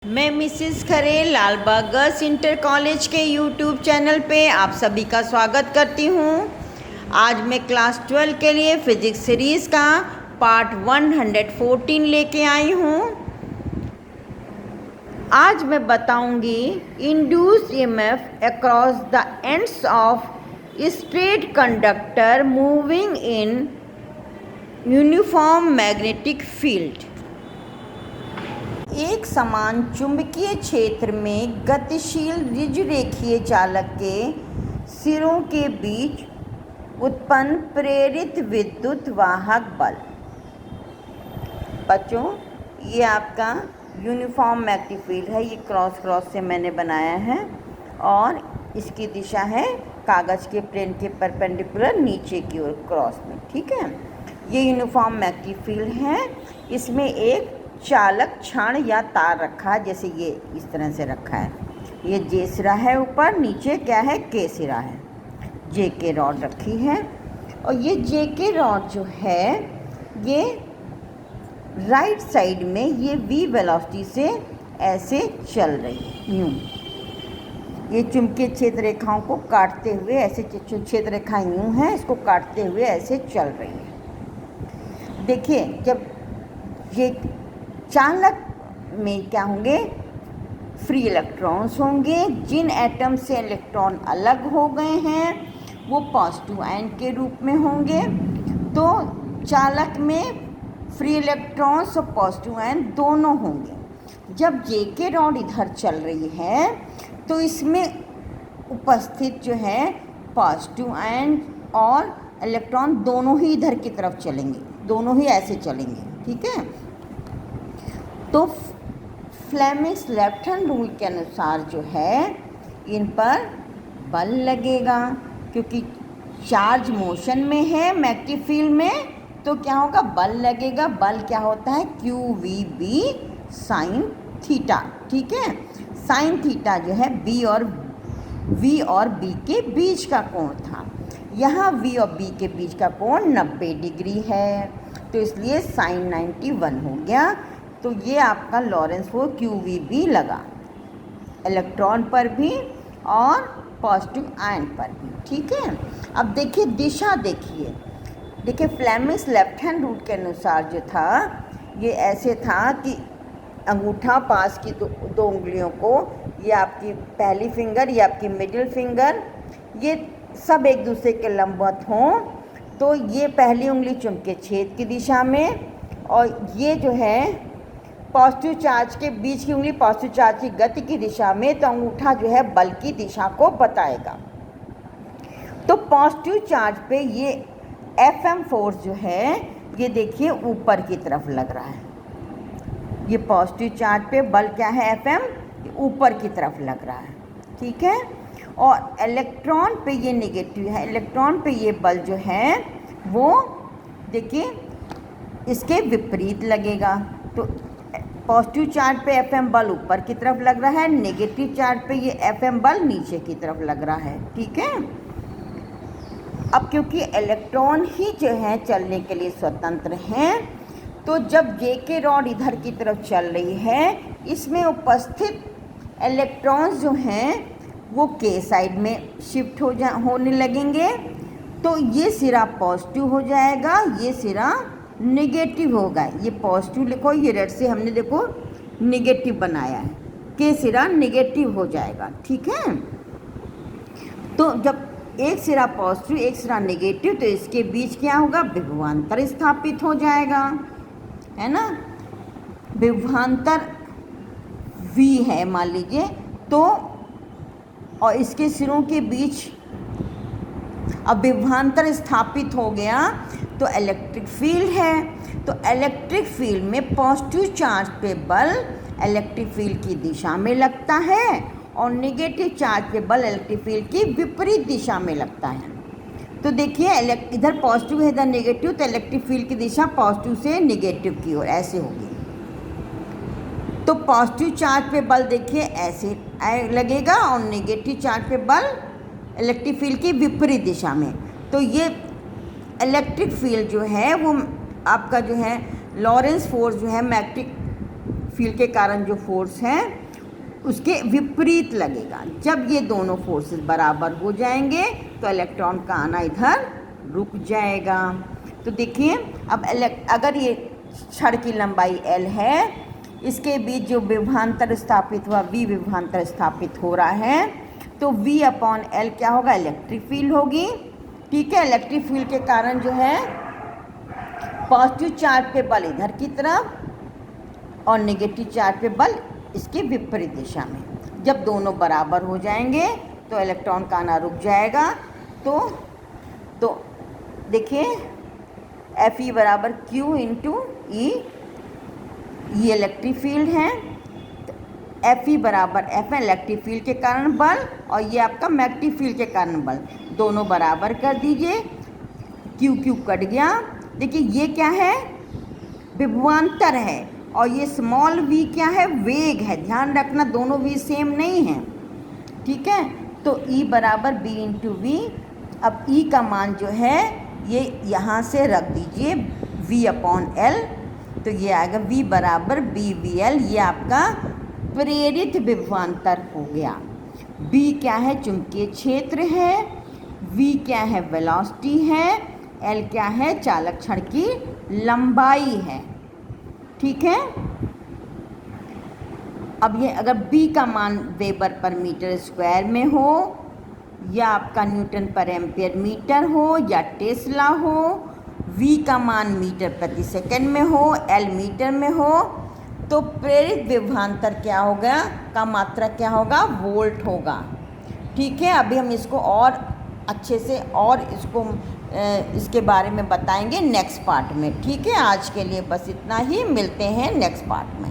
मैं मिसिस खरे Lalbagh girls inter college के YouTube channel पे आप सभी का स्वागत करती हूँ। आज मैं क्लास 12 के लिए फिजिक्स सीरीज़ का पार्ट 114 लेके आई हूँ। आज मैं बताऊँगी induced EMF across the ends of straight conductor moving in uniform magnetic field. एक समान चुंबकीय क्षेत्र में गतिशील ऋजुरेखीय चालक के सिरों के बीच उत्पन्न प्रेरित विद्युत वाहक बल। बच्चों, ये आपका यूनिफॉर्म मैग्नेटिक फील्ड है। ये क्रॉस से मैंने बनाया है और इसकी दिशा है कागज़ के प्लेन के परपेंडिकुलर नीचे की ओर क्रॉस में। ठीक है, ये यूनिफॉर्म मैग्नेटिक फील्ड है। इसमें एक चालक क्षण या तार रखा है, जैसे ये इस तरह से रखा है। ये जे सिरा है, ऊपर नीचे क्या है, के सिरा है। जे के रॉड रखी है और ये जे के रॉड जो है ये राइट साइड में ये वी वेलोसिटी से ऐसे चल रही है। यूँ ये चुंबकीय क्षेत्र रेखाओं को काटते हुए ऐसे क्षेत्र रेखाएं यूँ हैं, इसको काटते हुए ऐसे चल रही है। देखिए, जब ये चालक में क्या होंगे, फ्री इलेक्ट्रॉन्स होंगे। जिन एटम से इलेक्ट्रॉन अलग हो गए हैं वो पॉजिटिव आयन के रूप में होंगे। तो चालक में फ्री इलेक्ट्रॉन्स और पॉजिटिव आयन दोनों होंगे। जब जे के रॉड इधर चल रही है तो इसमें उपस्थित जो है पॉजिटिव आयन और इलेक्ट्रॉन दोनों ही इधर की तरफ चलेंगे, दोनों ही ऐसे चलेंगे। ठीक है, तो फ्लेमिंग्स लेफ्ट हैंड रूल के अनुसार जो है इन पर बल लगेगा, क्योंकि चार्ज मोशन में है मैग्नेटिक फील्ड में, तो क्या होगा, बल लगेगा। बल क्या होता है, Q V B sine theta. ठीक है, साइन थीटा जो है वी और बी के बीच का कोण था। यहाँ वी और बी के बीच का कोण 90 डिग्री है, तो इसलिए साइन 91 हो गया। तो ये आपका Lorentz force Q V B लगा, इलेक्ट्रॉन पर भी और पॉजिटिव आयन पर भी। ठीक है, अब देखिए दिशा, देखिए फ्लेमिंग्स लेफ्ट हैंड रूल के अनुसार जो था ये ऐसे था कि अंगूठा पास की दो उंगलियों को, ये आपकी पहली फिंगर, ये आपकी मिडिल फिंगर, ये सब एक दूसरे के लंबवत हों। तो ये पहली उंगली चुंबकीय क्षेत्र की दिशा में और ये जो है पॉजिटिव चार्ज के बीच की उंगली पॉजिटिव चार्ज की गति की दिशा में। तो अंगूठा जो है बल की दिशा को बताएगा। तो पॉजिटिव चार्ज पे ये एफएम फोर्स जो है ये देखिए ऊपर की तरफ लग रहा है। ये पॉजिटिव चार्ज पे बल क्या है, एफएम, ऊपर की तरफ लग रहा है। ठीक है, और इलेक्ट्रॉन पे ये नेगेटिव है। इलेक्ट्रॉन पे ये बल जो है वो देखिए इसके विपरीत लगेगा। तो पॉजिटिव चार्ज पे एफएम बल ऊपर की तरफ लग रहा है, नेगेटिव चार्ज पे ये एफएम बल नीचे की तरफ लग रहा है। ठीक है, अब क्योंकि इलेक्ट्रॉन ही जो है चलने के लिए स्वतंत्र हैं, तो जब जे के रॉड इधर की तरफ चल रही है इसमें उपस्थित इलेक्ट्रॉन्स जो हैं वो के साइड में शिफ्ट होने लगेंगे। तो ये सिरा पॉजिटिव हो जाएगा, ये सिरा नेगेटिव होगा। ये पॉजिटिव लिखो, ये रेड से हमने देखो नेगेटिव बनाया है, के सिरा नेगेटिव हो जाएगा। ठीक है, तो जब एक सिरा पॉजिटिव एक सिरा नेगेटिव, तो इसके बीच क्या होगा, विभवांतर स्थापित हो जाएगा, है ना। विभवांतर वी है मान लीजिए, तो और इसके सिरों के बीच अब विभवांतर स्थापित हो गया तो इलेक्ट्रिक फील्ड है। तो इलेक्ट्रिक फील्ड में पॉजिटिव चार्ज पे बल इलेक्ट्रिक फील्ड की दिशा में लगता है और नेगेटिव चार्ज पे बल इलेक्ट्रिक फील्ड की विपरीत दिशा में लगता है। तो देखिए इधर पॉजिटिव है इधर नेगेटिव, तो इलेक्ट्रिक फील्ड की दिशा पॉजिटिव से नेगेटिव की ओर ऐसे होगी। तो पॉजिटिव चार्ज पे बल देखिए ऐसे लगेगा और नेगेटिव चार्ज पे बल इलेक्ट्रिक फील्ड की विपरीत दिशा में। तो ये इलेक्ट्रिक फील्ड जो है वो आपका जो है लॉरेंस फोर्स जो है मैग्नेटिक फील्ड के कारण जो फोर्स है उसके विपरीत लगेगा। जब ये दोनों फोर्सेस बराबर हो जाएंगे तो इलेक्ट्रॉन का आना इधर रुक जाएगा। तो देखिए अब अगर ये छड़ की लंबाई L है, इसके बीच जो विभवांतर स्थापित हुआ V विभवांतर स्थापित हो रहा है, तो V अपॉन L क्या होगा, इलेक्ट्रिक फील्ड होगी। ठीक है, इलेक्ट्रिक फील्ड के कारण जो है पॉजिटिव चार्ज पे बल इधर की तरफ और नेगेटिव चार्ज पे बल इसके विपरीत दिशा में। जब दोनों बराबर हो जाएंगे तो इलेक्ट्रॉन का आना रुक जाएगा। तो देखिए Fe बराबर Q इंटू ई, ये इलेक्ट्रिक फील्ड है। Fe बराबर F है इलेक्ट्रिक फील्ड के कारण बल और ये आपका मैग्नेटिक फील्ड के कारण बल, दोनों बराबर कर दीजिए। Q कट गया। देखिए ये क्या है, विभवांतर है और ये स्मॉल v क्या है, वेग है। ध्यान रखना दोनों v सेम नहीं है। ठीक है, तो E बराबर B इंटू वी। अब E का मान जो है ये यहाँ से रख दीजिए V अपॉन L, तो ये आएगा V बराबर BVL। ये आपका प्रेरित विभवांतर हो गया। B क्या है, चुंबकीय क्षेत्र है। V क्या है, वेलोसिटी है। L क्या है, चालक छड़ की लंबाई है। ठीक है, अब ये अगर B का मान वेबर पर मीटर स्क्वायर में हो या आपका न्यूटन पर एम्पियर मीटर हो या टेस्ला हो, V का मान मीटर प्रति सेकंड में हो, L मीटर में हो, तो प्रेरित विभवांतर क्या होगा, का मात्रा क्या होगा, वोल्ट होगा। ठीक है, अभी हम इसको और अच्छे से और इसके बारे में बताएंगे नेक्स्ट पार्ट में। ठीक है, आज के लिए बस इतना ही, मिलते हैं नेक्स्ट पार्ट में।